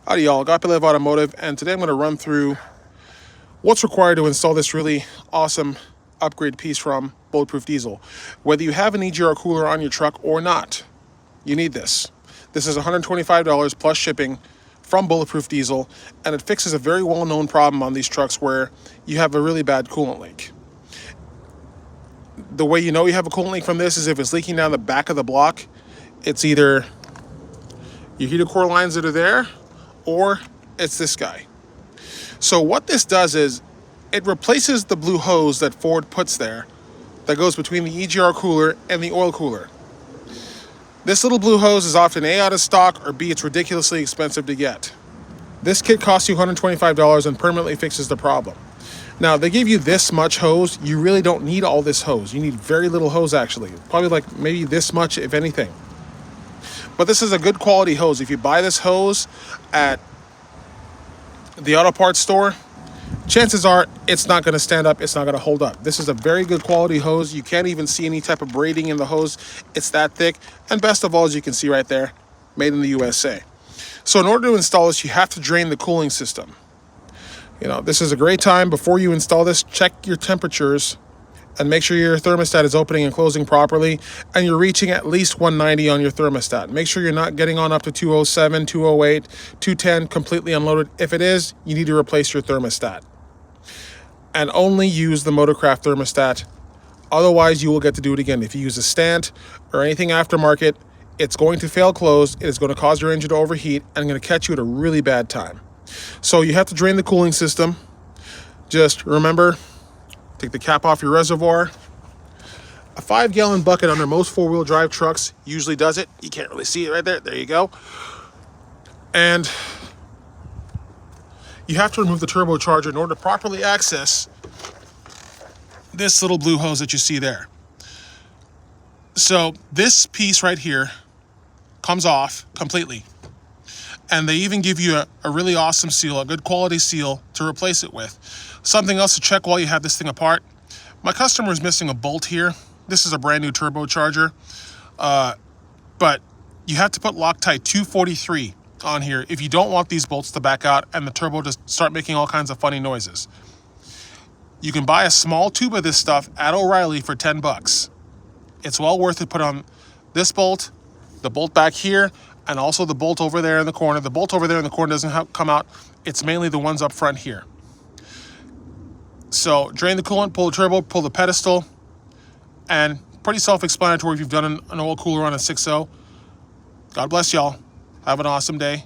Howdy y'all, Live Automotive, and today I'm going to run through what's required to install this really awesome upgrade piece from Bulletproof Diesel. Whether you have an EGR cooler on your truck or not, you need this. This is $125 plus shipping from Bulletproof Diesel, and it fixes a very well-known problem on these trucks where you have a really bad coolant leak. The way you know you have a coolant leak from this is if it's leaking down the back of the block. It's either your heater core lines that are there, or it's this guy. So what this does is it replaces the blue hose that Ford puts there that goes between the EGR cooler and the oil cooler. This little blue hose is often A, out of stock, or B, it's ridiculously expensive to get. This kit costs you $125 and permanently fixes the problem. Now, they give you this much hose. You really don't need all this hose. You need very little hose, actually. Probably like maybe this much, if anything. But this is a good quality hose. If you buy this hose at the auto parts store, chances are it's not going to stand up, it's not going to hold up. This is a very good quality hose. You can't even see any type of braiding in the hose. It's that thick. And best of all, as you can see right there, made in the USA. So in order to install this, you have to drain the cooling system. You know, this is a great time before you install this, check your temperatures and make sure your thermostat is opening and closing properly, and you're reaching at least 190 on your thermostat. Make sure you're not getting on up to 207, 208, 210, completely unloaded. If it is, you need to replace your thermostat. And only use the Motorcraft thermostat. Otherwise, you will get to do it again. If you use a Stant or anything aftermarket, it's going to fail closed. It is going to cause your engine to overheat and going to catch you at a really bad time. So you have to drain the cooling system. Just remember, take the cap off your reservoir. A 5-gallon bucket under most 4-wheel drive trucks usually does it. You can't really see it right there. There you go. And you have to remove the turbocharger in order to properly access this little blue hose that you see there. So this piece right here comes off completely. And they even give you a really awesome seal, a good quality seal to replace it with. Something else to check while you have this thing apart. My customer is missing a bolt here. This is a brand new turbocharger. But you have to put Loctite 243 on here if you don't want these bolts to back out and the turbo to start making all kinds of funny noises. You can buy a small tube of this stuff at O'Reilly for 10 bucks. It's well worth it. Put on this bolt, the bolt back here, and also the bolt over there in the corner. The bolt over there in the corner doesn't come out. It's mainly the ones up front here. So drain the coolant, pull the turbo, pull the pedestal, and pretty self-explanatory if you've done an oil cooler on a 6.0. God bless y'all. Have an awesome day.